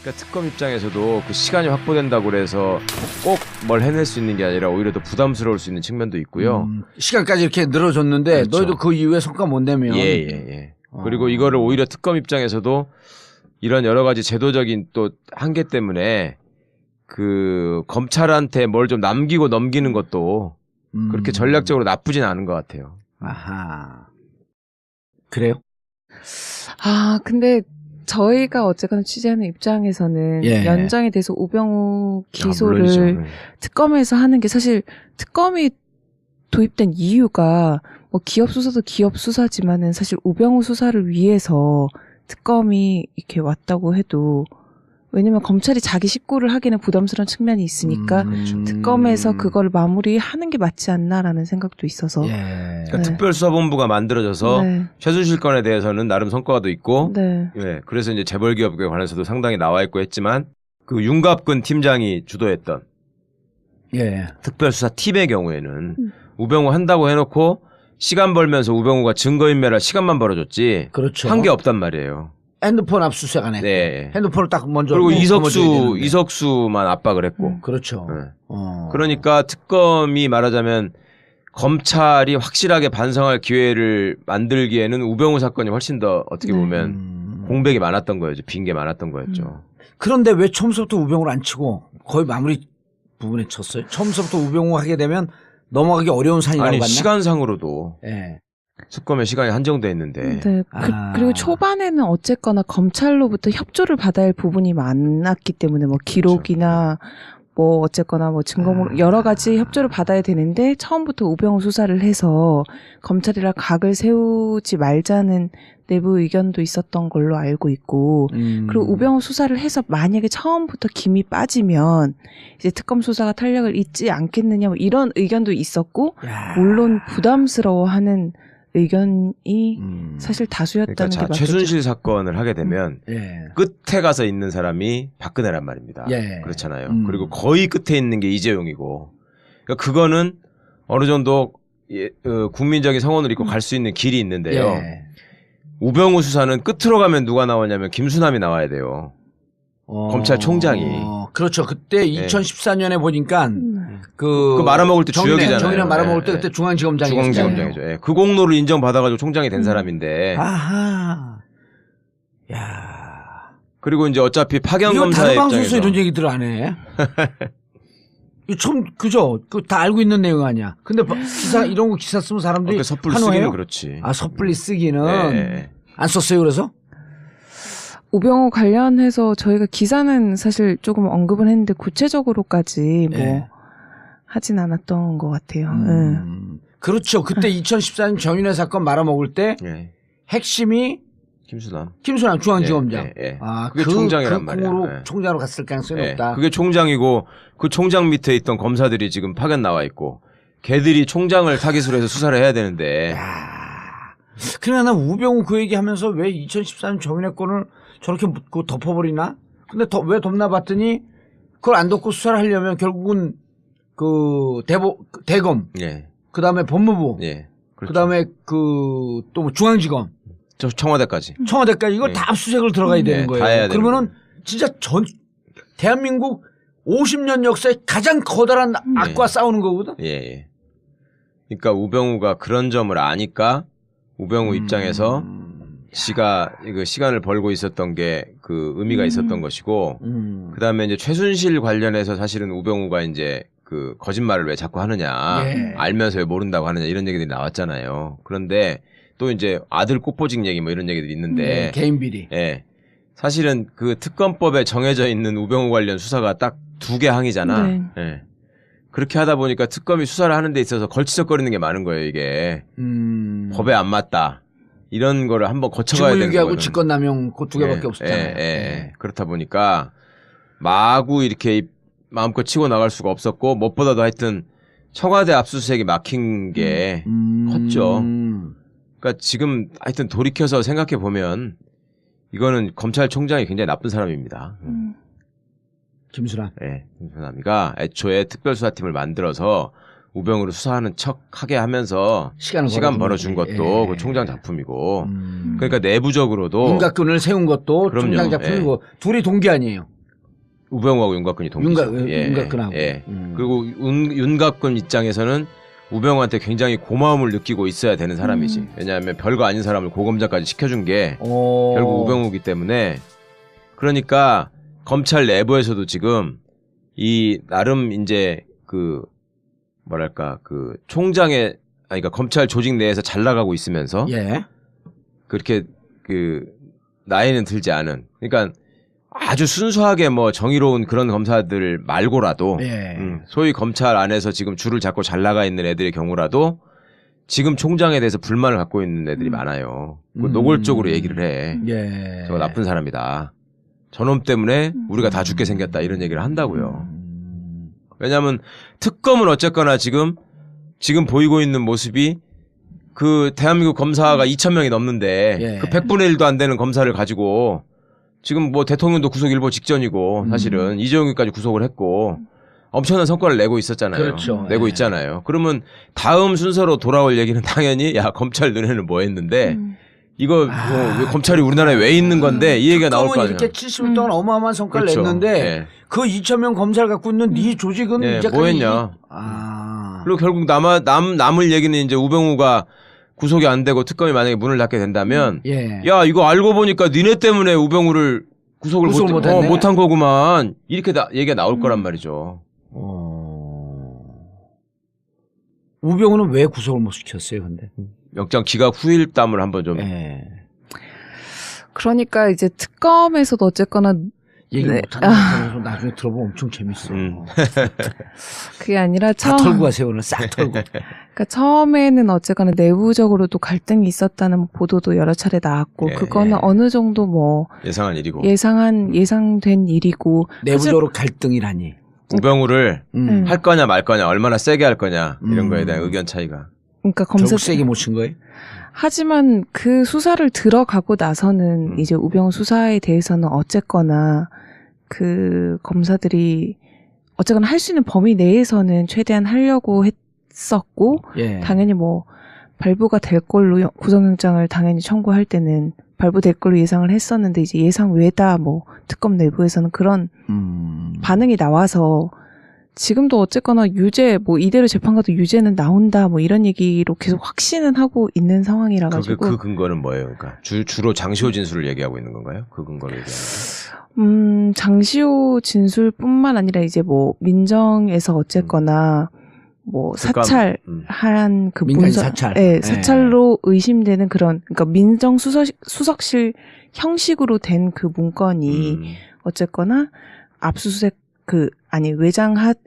그러니까 특검 입장에서도 그 시간이 확보된다고 그래서 꼭 뭘 해낼 수 있는 게 아니라 오히려 더 부담스러울 수 있는 측면도 있고요. 시간까지 이렇게 늘어줬는데 그렇죠. 너희도 그 이후에 성과 못 내면 예. 그리고 이거를 오히려 특검 입장에서도 이런 여러 가지 제도적인 또 한계 때문에 그 검찰한테 뭘 좀 남기고 넘기는 것도 그렇게 전략적으로 나쁘진 않은 것 같아요. 아하. 그래요? 아, 근데 저희가 어쨌거나 취재하는 입장에서는 예. 연장에 대해서 우병우 기소를 물론이죠. 특검에서 하는 게 사실 특검이 도입된 이유가 뭐 기업 수사도 기업 수사지만은 사실 우병우 수사를 위해서 특검이 이렇게 왔다고 해도 왜냐면 검찰이 자기 식구를 하기는 부담스러운 측면이 있으니까 특검에서 그걸 마무리하는 게 맞지 않나라는 생각도 있어서 그러니까 네. 특별수사본부가 만들어져서 네. 최순실 건에 대해서는 나름 성과도 있고 네. 예, 그래서 이제 재벌기업에 관해서도 상당히 나와 있고 했지만 그 윤갑근 팀장이 주도했던 예. 특별수사팀의 경우에는 우병우 한다고 해놓고 시간 벌면서 우병우가 증거인멸할 시간만 벌어줬지 그렇죠. 한 게 없단 말이에요. 핸드폰 압수수색 안 했고 네. 핸드폰을 딱 먼저 그리고 거머쥐어야 되는데. 이석수만 압박을 했고 그렇죠. 네. 어. 그러니까 특검이 말하자면 검찰이 확실하게 반성할 기회를 만들기에는 우병우 사건이 훨씬 더 어떻게 보면 공백이 많았던 거였죠. 빈 게 많았던 거였죠. 그런데 왜 처음부터 우병우를 안 치고 거의 마무리 부분에 쳤어요? 처음부터 우병우 하게 되면 넘어가기 어려운 산이라고 아니 봤나? 시간상으로도 예. 특검의 시간이 한정돼 있는데 네. 그리고 초반에는 어쨌거나 검찰로부터 협조를 받아야 할 부분이 많았기 때문에 뭐 기록이나 뭐 어쨌거나 뭐 증거물 여러 가지 협조를 받아야 되는데 처음부터 우병우 수사를 해서 검찰이랑 각을 세우지 말자는 내부 의견도 있었던 걸로 알고 있고 그리고 우병우 수사를 해서 만약에 처음부터 김이 빠지면 이제 특검 수사가 탄력을 잇지 않겠느냐 뭐 이런 의견도 있었고 물론 부담스러워하는 의견이 사실 다수였다는 그러니까 게 맞겠죠. 최순실 사건을 하게 되면 예. 끝에 가서 있는 사람이 박근혜란 말입니다. 예. 그렇잖아요. 그리고 거의 끝에 있는 게 이재용이고 그러니까 그거는 어느 정도 국민적인 성원을 입고 갈 수 있는 길이 있는데요. 예. 우병우 수사는 끝으로 가면 누가 나오냐면 김수남이 나와야 돼요. 검찰총장이. 그렇죠. 그때 2014년에 보니까 그 말아먹을 때 주역이잖아요. 정의랑 말아먹을 때 예. 그때 중앙지검장이었어요. 중앙지검장이죠. 예. 그 공로를 인정받아가지고 총장이 된 사람인데. 아하. 야. 그리고 이제 어차피 파견 이거 검사의 다른 방송에서 입장에서 이런 얘기들 안 해. 이거 처음 그죠? 그 다 알고 있는 내용 아니야. 근데 기사 이런 거 기사 쓰면 사람들이 그 섣불리 환호해요? 쓰기는 그렇지. 아 섣불리 쓰기는 예. 안 썼어요. 그래서 우병우 관련해서 저희가 기사는 사실 조금 언급은 했는데 구체적으로까지 뭐 예. 하진 않았던 것 같아요. 그렇죠. 그때 2014년 정윤회 사건 말아먹을 때 예. 핵심이 김수남 중앙지검장. 예. 아, 그게 총장이란 말이야. 공으로 예. 총장으로 갔을 가능성이 예. 높다. 그게 총장이고 그 총장 밑에 있던 검사들이 지금 파견 나와 있고 걔들이 총장을 타깃으로 해서 수사를 해야 되는데 그러나 난 우병우 그 얘기하면서 왜 2014년 정윤회 건을 저렇게 묻고 덮어버리나? 근데 왜 덮나 봤더니 그걸 안 덮고 수사를 하려면 결국은 그 대검, 예. 그 다음에 법무부, 예. 그렇죠. 그 다음에 그 또 뭐 중앙지검, 저 청와대까지. 청와대까지 이걸 다 압수수색을 들어가야 되는 다 해야 거예요. 되는 그러면은 진짜 대한민국 50년 역사의 가장 커다란 악과 싸우는 거거든. 예. 그러니까 우병우가 그런 점을 아니까 우병우 입장에서 지가 그 시간을 벌고 있었던 게 그 의미가 있었던 것이고 그다음에 이제 최순실 관련해서 사실은 우병우가 이제 그 거짓말을 왜 자꾸 하느냐 예. 알면서 왜 모른다고 하느냐 이런 얘기들이 나왔잖아요. 그런데 또 이제 아들 꽃보직 얘기 뭐 이런 얘기들이 있는데 개인 비리. 예. 사실은 그 특검법에 정해져 있는 우병우 관련 수사가 딱 2개 항이잖아. 네. 예. 그렇게 하다 보니까 특검이 수사를 하는 데 있어서 걸치적거리는 게 많은 거예요, 이게. 법에 안 맞다. 이런 거를 한번 거쳐가야 되는 직무유기하고 거거든. 직권남용 그 2개밖에 없었잖아요. 그렇다 보니까 마구 이렇게 마음껏 치고 나갈 수가 없었고 무엇보다도 하여튼 청와대 압수수색이 막힌 게 컸죠. 그러니까 지금 하여튼 돌이켜서 생각해 보면 이거는 검찰총장이 굉장히 나쁜 사람입니다. 김수남. 네, 김수남이가 애초에 특별수사팀을 만들어서 우병우를 수사하는 척 하게 하면서 시간 벌어준 것도 그 총장 작품이고 그러니까 내부적으로도 윤곽근을 세운 것도 그럼요. 총장 작품이고 둘이 동기 아니에요. 우병우하고 윤곽근이 동기죠. 윤곽근하고. 예. 그리고 윤곽근 입장에서는 우병우한테 굉장히 고마움을 느끼고 있어야 되는 사람이지. 왜냐하면 별거 아닌 사람을 고검장까지 시켜준 게 결국 우병우이기 때문에. 그러니까 검찰 내부에서도 지금 이 나름 이제 그 뭐랄까 그 총장의 그러니까 검찰 조직 내에서 잘 나가고 있으면서 예. 그렇게 그 나이는 들지 않은 그러니까 아주 순수하게 뭐 정의로운 그런 검사들 말고라도 예. 소위 검찰 안에서 지금 줄을 잡고 잘 나가 있는 애들의 경우라도 지금 총장에 대해서 불만을 갖고 있는 애들이 많아요. 노골적으로 얘기를 해. 예. 저 나쁜 사람이다. 저놈 때문에 우리가 다 죽게 생겼다 이런 얘기를 한다고요. 왜냐하면 특검은 어쨌거나 지금 보이고 있는 모습이 그 대한민국 검사가 2,000명이 넘는데 예. 그 100분의 1도 안 되는 검사를 가지고 지금 뭐 대통령도 구속 일보 직전이고 사실은 이재용이까지 구속을 했고 엄청난 성과를 내고 있었잖아요. 그렇죠. 내고 예. 있잖아요. 그러면 다음 순서로 돌아올 얘기는 당연히 야 검찰 눈에는 뭐 했는데 이거 왜 검찰이 우리나라에 왜 있는 건데 이 얘기가 나올 거 아니에요. 이렇게 70일 동안 어마어마한 성과를 그렇죠. 냈는데 예. 그 2,000명 검사를 갖고 있는 네 조직은 네, 이제까지 뭐 했냐. 그리고 그리고 결국 남을 얘기는 이제 우병우가 구속이 안 되고 특검이 만약에 문을 닫게 된다면 예. 야 이거 알고 보니까 니네 때문에 우병우를 구속을 못했네. 못한 거구만 이렇게 얘기가 나올 거란 말이죠. 우병우는 왜 구속을 못 시켰어요, 근데? 영장 기각 후일담을 한번 좀 예. 그러니까 이제 특검에서도 어쨌거나 얘기 네. 못하는 거 나중에 들어보면 엄청 재밌어. 그게 아니라 다 털고 가세요, 오늘 싹 털고. 그러니까 처음에는 어쨌거나 내부적으로도 갈등이 있었다는 보도도 여러 차례 나왔고 예. 그거는 어느 정도 뭐 예상한 일이고 예상된 일이고 내부적으로 갈등이라니. 우병우를 음. 할 거냐 말 거냐 얼마나 세게 할 거냐 이런 거에 대한 의견 차이가. 그러니까 결국 검사 세게 못 친 거예요? 하지만 그 수사를 들어가고 나서는 이제 우병우 수사에 대해서는 어쨌거나 그 검사들이 어쨌거나 할 수 있는 범위 내에서는 최대한 하려고 했었고 예. 당연히 뭐 발부가 될 걸로 구속영장을 당연히 청구할 때는 발부될 걸로 예상을 했었는데 이제 예상 외다 뭐 특검 내부에서는 그런 반응이 나와서 지금도 어쨌거나 유죄 뭐 이대로 재판 가도 유죄는 나온다 뭐 이런 얘기로 계속 확신은 하고 있는 상황이라 가지고 그 근거는 뭐예요? 그러니까 주로 장시호 진술을 얘기하고 있는 건가요? 그 근거를 얘기하는 장시호 진술뿐만 아니라 이제 뭐 민정에서 어쨌거나 뭐 사찰한 그 민간인 문서, 사찰. 네, 사찰로 의심되는 그런 그러니까 민정 수석실 형식으로 된 그 문건이 어쨌거나 압수수색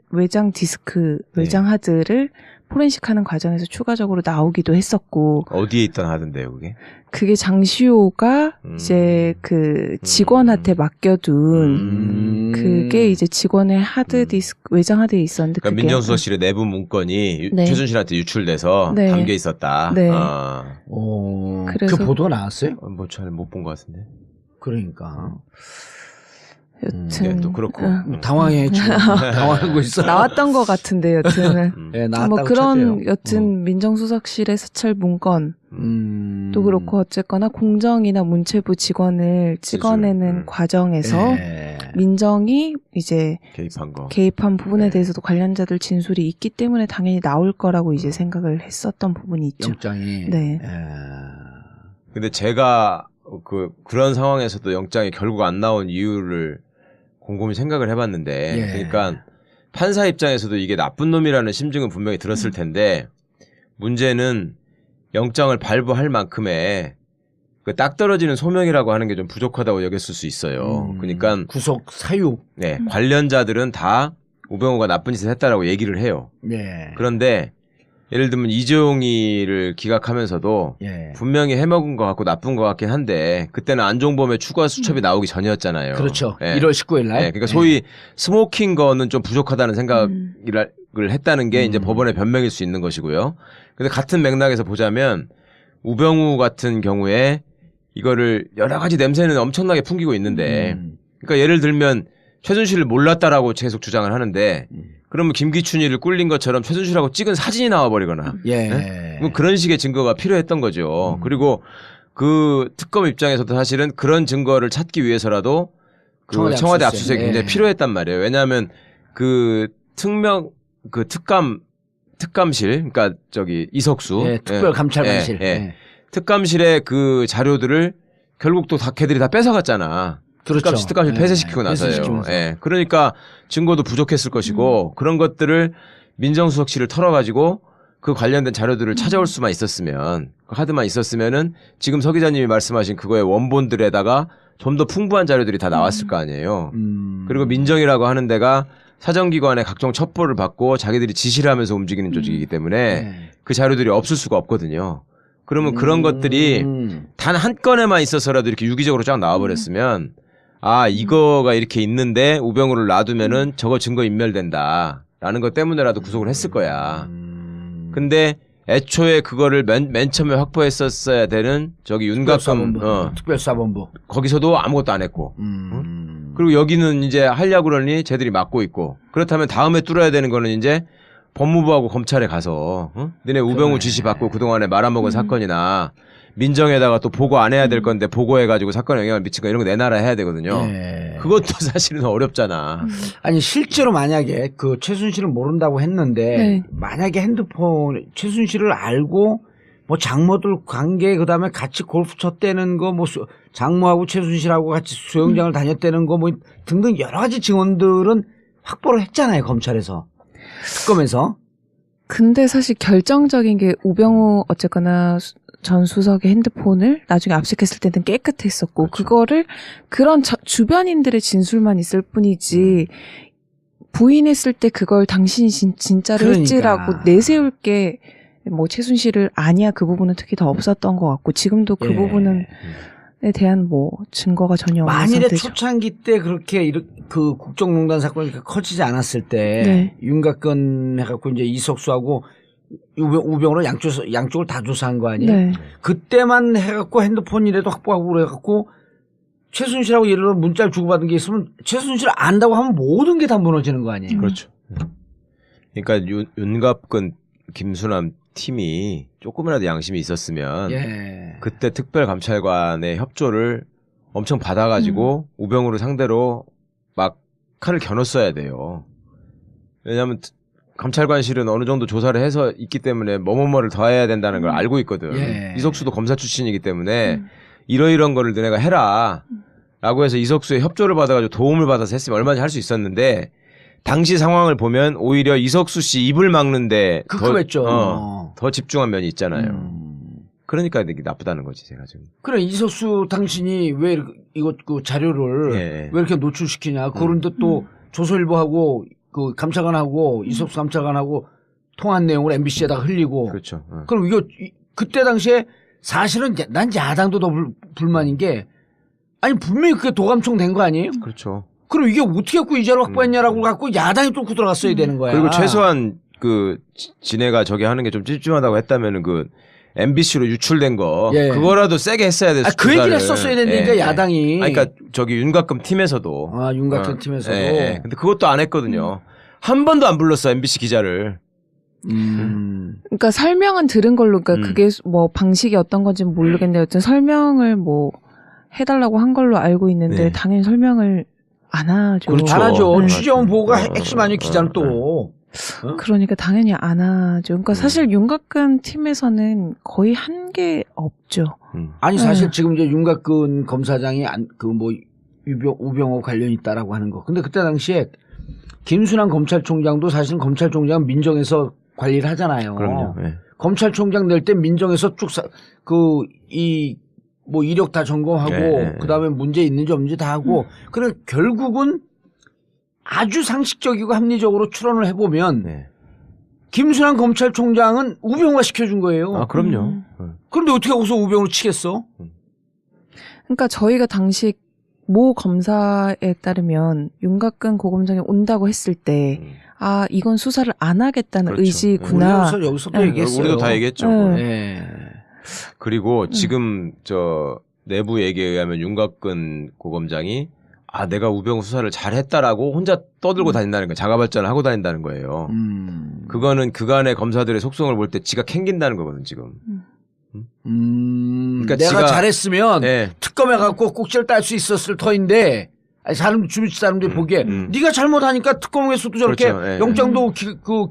외장 디스크 외장 하드를 포렌식하는 과정에서 추가적으로 나오기도 했었고 어디에 있던 하던데요, 그게? 그게 장시호가 이제 그 직원한테 맡겨둔 그게 이제 직원의 하드 디스크 외장 하드에 있었는데 그러니까 그게 민정수석실의 내부 문건이 네. 최순실한테 유출돼서 네. 담겨 있었다. 네. 그래서 그 보도가 나왔어요? 뭐 잘 못 본 것 같은데. 그러니까 여튼 네, 또 그렇고 당황해 지금 당황하고 있어. 나왔던 것 같은데 여튼은 네, 나왔다고 뭐 그런 찾아요. 여튼 민정수석실의 사찰 문건 또 그렇고 어쨌거나 공정이나 문체부 직원을 찍어내는 과정에서 민정이 이제 개입한 부분에 대해서도 관련자들 진술이 있기 때문에 당연히 나올 거라고 이제 생각을 했었던 부분이 있죠. 영장이. 네. 근데 제가 그런 상황에서도 영장이 결국 안 나온 이유를 곰곰이 생각을 해봤는데, 그러니까 판사 입장에서도 이게 나쁜 놈이라는 심증은 분명히 들었을 텐데, 문제는 영장을 발부할 만큼의 그 딱 떨어지는 소명이라고 하는 게 좀 부족하다고 여겼을 수 있어요. 그러니까 구속 사유. 네, 관련자들은 다 우병우가 나쁜 짓을 했다라고 얘기를 해요. 그런데 예를 들면 이재용이를 기각하면서도 분명히 해먹은 것 같고 나쁜 것 같긴 한데 그때는 안종범의 추가 수첩이 나오기 전이었잖아요. 그렇죠. 네. 1월 19일 날. 네, 그러니까 소위 스모킹 거는 좀 부족하다는 생각을 했다는 게 이제 법원의 변명일 수 있는 것이고요. 근데 같은 맥락에서 보자면 우병우 같은 경우에 이거를 여러 가지 냄새는 엄청나게 풍기고 있는데 그러니까 예를 들면 최순실을 몰랐다라고 계속 주장을 하는데 그러면 김기춘이를 꿀린 것처럼 최순실하고 찍은 사진이 나와버리거나 네? 뭐 그런 식의 증거가 필요했던 거죠. 그리고 그 특검 입장에서도 사실은 그런 증거를 찾기 위해서라도 그 청와대 압수수색이 굉장히 필요했단 말이에요. 왜냐하면 그 특감실, 그러니까 저기 이석수 특별감찰관실 특감실의 그 자료들을 결국 또 걔들이 다 뺏어갔잖아. 그렇죠. 특감실 폐쇄시키고 나서요. 그러니까 증거도 부족했을 것이고 그런 것들을 민정수석실을 털어가지고 그 관련된 자료들을 찾아올 수만 있었으면, 하드만 있었으면은 지금 서 기자님이 말씀하신 그거의 원본들에다가 좀 더 풍부한 자료들이 다 나왔을 거 아니에요. 그리고 민정이라고 하는 데가 사정기관의 각종 첩보를 받고 자기들이 지시를 하면서 움직이는 조직이기 때문에 그 자료들이 없을 수가 없거든요. 그러면 그런 것들이 단 한 건에만 있어서라도 이렇게 유기적으로 쫙 나와버렸으면 이거가 이렇게 있는데 우병우를 놔두면은 저거 증거 인멸된다라는 것 때문에라도 구속을 했을 거야. 근데 애초에 그거를 맨 처음에 확보했었어야 되는 저기 윤곽금 특별수사본부 거기서도 아무것도 안 했고 그리고 여기는 이제 하려고 그러니 쟤들이 막고 있고 그렇다면 다음에 뚫어야 되는 거는 이제 법무부하고 검찰에 가서 너네 우병우 지시 받고 그동안에 말아먹은 사건이나 민정에다가 또 보고 안 해야 될 건데 보고해가지고 사건에 영향을 미친 거 이런 거 내놔라 해야 되거든요. 그것도 사실은 어렵잖아. 아니 실제로 만약에 그 최순실을 모른다고 했는데 만약에 핸드폰 최순실을 알고 뭐 장모들 관계 그다음에 같이 골프 쳤다는 거 뭐 장모하고 최순실하고 같이 수영장을 다녔다는 거 뭐 등등 여러 가지 증언들은 확보를 했잖아요 검찰에서 특검에서. 근데 사실 결정적인 게 우병우 어쨌거나 전 수석의 핸드폰을 나중에 압수했을 때는 깨끗했었고 그렇죠. 그거를 그런 주변인들의 진술만 있을 뿐이지 부인했을 때 그걸 당신이 진짜로 했지라고 내세울 게 뭐 최순실을 아니야 그 부분은 특히 더 없었던 것 같고 지금도 그 부분에 대한 뭐 증거가 전혀 없는 만일에 상태죠. 초창기 때 그렇게 그 국정농단 사건이 커지지 않았을 때 윤곽근 해갖고 이제 이석수하고 우병우로 양쪽을 다 조사한 거 아니에요? 그때만 해갖고 핸드폰이라도 확보하고 그래갖고 최순실하고 예를 들어 문자를 주고받은 게 있으면 최순실 안다고 하면 모든 게 다 무너지는 거 아니에요? 그렇죠. 그러니까 윤곽근 김수남 팀이 조금이라도 양심이 있었으면 그때 특별감찰관의 협조를 엄청 받아가지고 우병우를 상대로 막 칼을 겨눴어야 돼요. 왜냐하면 감찰관실은 어느 정도 조사를 해서 있기 때문에 뭐뭐뭐를 더 해야 된다는 걸 알고 있거든. 이석수도 검사 출신이기 때문에 이러이러한 거를 너네가 해라 라고 해서 이석수의 협조를 받아가지고 도움을 받아서 했으면 얼마든지 할 수 있었는데 당시 상황을 보면 오히려 이석수 씨 입을 막는데 더 집중한 면이 있잖아요. 그러니까 되게 나쁘다는 거지 제가 지금. 그래 이석수 당신이 왜 이거 그 자료를 왜 이렇게 노출시키냐. 그런데 또 조선일보하고 그 감찰관하고 이석수 감찰관하고 통한 내용을 MBC에다가 흘리고. 그렇죠. 그럼 이거 그때 당시에 사실은 난 야당도 더 불만인 게 아니 분명히 그게 도감청 된 거 아니에요? 그렇죠. 그럼 이게 어떻게 갖고 이 자료 확보했냐라고 갖고 야당이 뚫고 들어갔어야 되는 거야. 그리고 최소한 그 지네가 저기 하는 게 좀 찝찝하다고 했다면은 그 MBC로 유출된 거 그거라도 세게 했어야 됐어. 그 얘기를 했었어야 되는데 야당이. 그러니까 저기 윤곽금 팀에서도. 윤곽금 팀에서도. 근데 그것도 안 했거든요. 한 번도 안 불렀어 MBC 기자를. 그러니까 설명은 들은 걸로 그러니까 그게 뭐 방식이 어떤 건지는 모르겠는데 어쨌든 설명을 뭐 해달라고 한 걸로 알고 있는데 당연히 설명을 안 하죠. 그렇죠. 안 하죠. 취재원 보고가 핵심 아니에요. 기자는 또. 그러니까 당연히 안 하죠. 그러니까 사실 윤곽근 팀에서는 거의 한 게 없죠. 아니 사실 지금 이제 윤곽근 검사장이 그 뭐 우병우 관련이 있다라고 하는 거. 근데 그때 당시에 김순환 검찰총장도 사실은 검찰총장 민정에서 관리를 하잖아요. 그럼요. 검찰총장 낼 때 민정에서 쭉 뭐 이력 다 점검하고 그다음에 문제 있는지 없는지 다 하고 그래 결국은 아주 상식적이고 합리적으로 추론을 해보면 김순환 검찰총장은 우병우가 시켜준 거예요. 그럼요. 그런데 어떻게 거기서 우병우를 치겠어? 그러니까 저희가 당시 모 검사에 따르면 윤곽근 고검장이 온다고 했을 때 이건 수사를 안 하겠다는 의지구나. 여기서도 얘기했어요. 우리도 다 얘기했죠. 그리고 지금 저 내부 얘기에 의하면 윤곽근 고검장이 내가 우병우 수사를 잘했다라고 혼자 떠들고 다닌다는 거예요. 자가발전을 하고 다닌다는 거예요. 그거는 그간의 검사들의 속성을 볼 때 지가 캥긴다는 거거든 지금. 그러니까 내가 잘했으면 특검에 갖고 꼭지를 딸 수 있었을 터인데 아니, 주변 사람들이 보기에 네가 잘못하니까 특검에서도 저렇게 그렇죠. 예, 영장도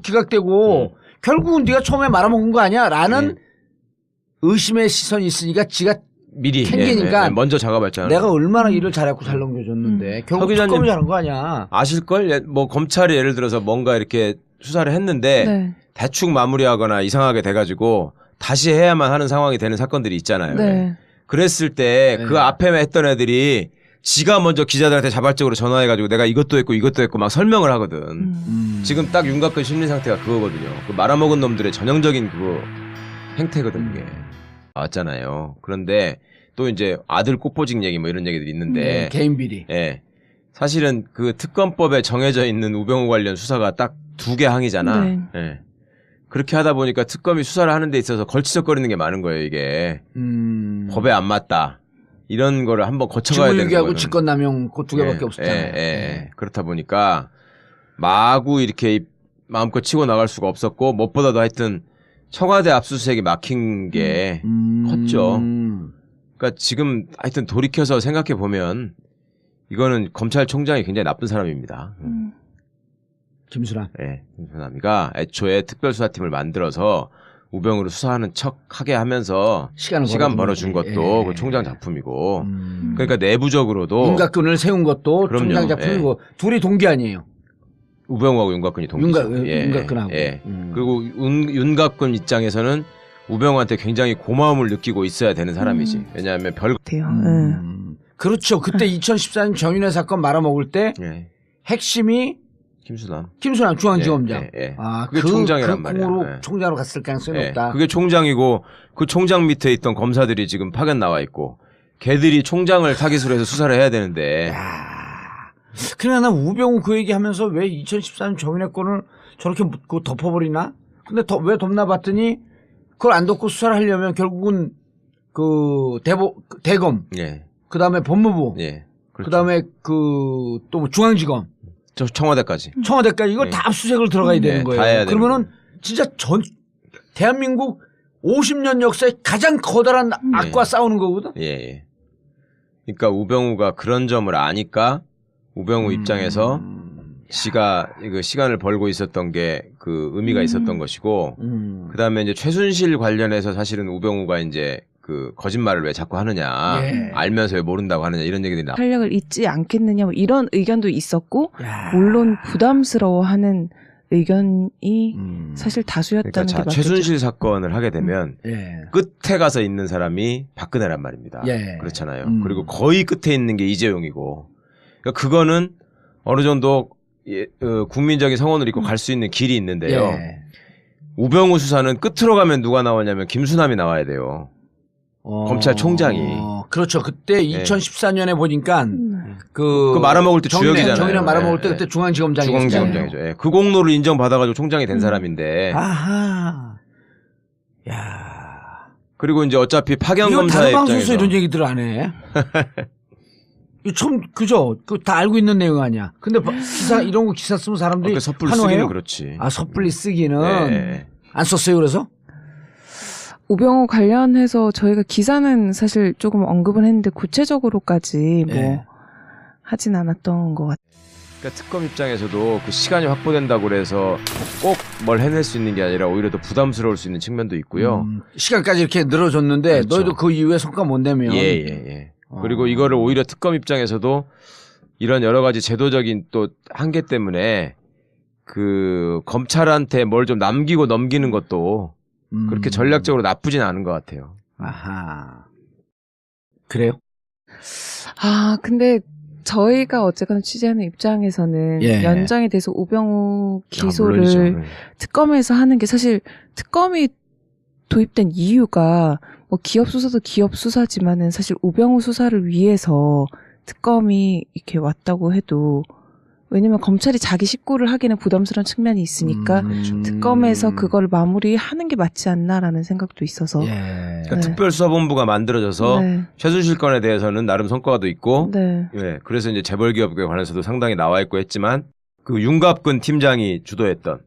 기각되고 결국은 네가 처음에 말아먹은 거 아니야? 라는 의심의 시선이 있으니까 지가 미리 캥기니까 먼저 작업했잖아요. 내가 얼마나 일을 잘했고 잘 넘겨줬는데 결국 특검이 잘한 거 아니야? 아실걸? 뭐 검찰이 예를 들어서 뭔가 이렇게 수사를 했는데 네. 대충 마무리하거나 이상하게 돼가지고 다시 해야만 하는 상황이 되는 사건들이 있잖아요. 네. 그랬을 때 그 앞에 했던 애들이 지가 먼저 기자들한테 자발적으로 전화해가지고 내가 이것도 했고 막 설명을 하거든. 지금 딱 윤곽근 심리 상태가 그거거든요. 그 말아먹은 놈들의 전형적인 그거 행태거든 이게. 맞잖아요. 그런데 또 이제 아들 꽃보직 얘기 뭐 이런 얘기들이 있는데 개인 비리. 예. 사실은 그 특검법에 정해져 있는 우병우 관련 수사가 딱 2개 항이잖아. 네. 예. 그렇게 하다 보니까 특검이 수사를 하는 데 있어서 걸치적거리는 게 많은 거예요, 이게. 법에 안 맞다. 이런 거를 한번 거쳐가야 되는 직무유기하고 거거든. 직권남용 그 2개밖에 없었잖아요. 예. 그렇다 보니까 마구 이렇게 마음껏 치고 나갈 수가 없었고 무엇보다도 하여튼 청와대 압수수색이 막힌 게 컸죠. 그러니까 지금 하여튼 돌이켜서 생각해 보면 이거는 검찰총장이 굉장히 나쁜 사람입니다. 김수남. 예, 김수남이가 애초에 특별수사팀을 만들어서 우병우를 수사하는 척 하게 하면서 시간 벌어준 것도 그 총장 작품이고 그러니까 내부적으로도 윤곽근을 세운 것도 그럼요. 총장 작품이고 둘이 동기 아니에요. 우병우하고 윤곽근이 동기죠. 윤곽근하고. 그리고 윤곽근 입장에서는 우병우한테 굉장히 고마움을 느끼고 있어야 되는 사람이지. 왜냐하면 같아요. 그렇죠. 그때 2014년 정윤회 사건 말아먹을 때 핵심이 김수남 중앙지검장. 그게 총장이란 말이야. 공으로 총장으로 갔을 가능성이 높다. 그게 총장이고 그 총장 밑에 있던 검사들이 지금 파견 나와 있고 걔들이 총장을 타깃으로 해서 수사를 해야 되는데. 그러나 난 우병우 그 얘기하면서 왜 2014년 정윤회 건을 저렇게 덮어버리나? 근데 왜 덮나 봤더니 그걸 안 덮고 수사를 하려면 결국은 그 대검, 그다음에 법무부, 그다음에 그 또 뭐 중앙지검, 청와대까지 이걸 다 압수수색을 들어가야 되는 거예요. 다 해야 그러면은 진짜 대한민국 50년 역사에 가장 커다란 악과 싸우는 거거든. 그러니까 우병우가 그런 점을 아니까 우병우 입장에서 지가 그 시간을 벌고 있었던 게 그 의미가 있었던 것이고 그다음에 이제 최순실 관련해서 사실은 우병우가 이제 그 거짓말을 왜 자꾸 하느냐 알면서 왜 모른다고 하느냐 이런 얘기들이 나. 탄력을 잊지 않겠느냐 뭐 이런 의견도 있었고 물론 부담스러워하는 의견이 사실 다수였다는 그러니까 게 맞죠. 최순실 사건을 하게 되면 끝에 가서 있는 사람이 박근혜란 말입니다. 그렇잖아요. 그리고 거의 끝에 있는 게 이재용이고 그러니까 그거는 어느 정도 국민적인 성원을 입고 갈 수 있는 길이 있는데요. 우병우 수사는 끝으로 가면 누가 나오냐면 김수남이 나와야 돼요. 검찰총장이. 그렇죠. 그때 2014년에 보니까 그 말아먹을 때 주역이잖아요. 정윤회 말아먹을 때 그때 중앙지검장이죠. 중앙지검장이죠. 그 공로를 인정받아가지고 총장이 된 사람인데. 아하. 야. 그리고 이제 어차피 파견 검사의 다른 입장에서 방송에서 이런 얘기들 안 해. 이거 처음 그죠? 그 다 알고 있는 내용 아니야. 근데 이런 거 기사 쓰면 사람들이 섣불리 환호해요? 쓰기는 그렇지. 섭불리 쓰기는 안 썼어요. 그래서? 우병우 관련해서 저희가 기사는 사실 조금 언급은 했는데 구체적으로까지 뭐 하진 않았던 것 같아요. 그러니까 특검 입장에서도 그 시간이 확보된다고 그래서 꼭 뭘 해낼 수 있는 게 아니라 오히려 더 부담스러울 수 있는 측면도 있고요. 시간까지 이렇게 늘어줬는데 그렇죠. 너희도 그 이후에 성과 못 내면. 그리고 이거를 오히려 특검 입장에서도 이런 여러 가지 제도적인 또 한계 때문에 그 검찰한테 뭘 좀 남기고 넘기는 것도 그렇게 전략적으로 나쁘진 않은 것 같아요. 아하. 그래요? 근데 저희가 어쨌거나 취재하는 입장에서는 연장에 대해서 우병우 기소를 특검에서 하는 게 사실 특검이 도입된 이유가 뭐 기업 수사도 기업 수사지만은 사실 우병우 수사를 위해서 특검이 이렇게 왔다고 해도 왜냐면 검찰이 자기 식구를 하기는 부담스러운 측면이 있으니까 특검에서 그걸 마무리하는 게 맞지 않나라는 생각도 있어서 그러니까 특별수사본부가 만들어져서 최순실 건에 대해서는 나름 성과도 있고 그래서 이제 재벌기업에 관해서도 상당히 나와 있고 했지만 그 윤갑근 팀장이 주도했던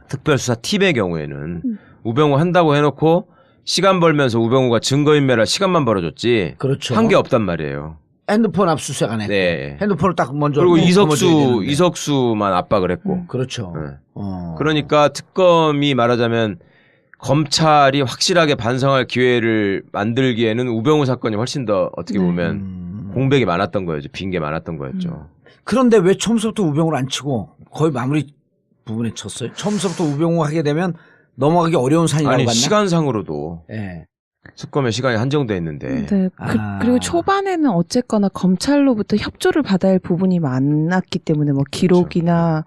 특별수사팀의 경우에는 우병우 한다고 해놓고 시간 벌면서 우병우가 증거인멸할 시간만 벌어줬지 그렇죠. 한 게 없단 말이에요. 핸드폰 압수수색 안 했고 네. 핸드폰을 딱 먼저 그리고 거머쥐어야 되는데. 이석수만 압박을 했고. 그렇죠. 네. 어. 그러니까 특검이 말하자면 검찰이 확실하게 반성할 기회를 만들기에는 우병우 사건이 훨씬 더 어떻게 네. 보면 공백이 많았던 거였죠. 빈 게 많았던 거였죠. 그런데 왜 처음부터 우병우를 안 치고 거의 마무리 부분에 쳤어요? 처음부터 우병우 하게 되면 넘어가기 어려운 산이라고 아니 봤나? 시간상으로도 예. 특검의 시간이 한정돼 있는데 네. 그리고 초반에는 어쨌거나 검찰로부터 협조를 받아야 할 부분이 많았기 때문에 뭐 기록이나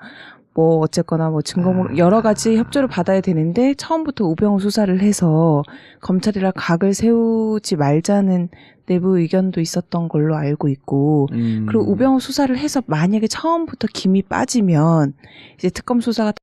뭐 어쨌거나 뭐 증거물 여러 가지 협조를 받아야 되는데 처음부터 우병우 수사를 해서 검찰이랑 각을 세우지 말자는 내부 의견도 있었던 걸로 알고 있고 그리고 우병우 수사를 해서 만약에 처음부터 김이 빠지면 이제 특검 수사가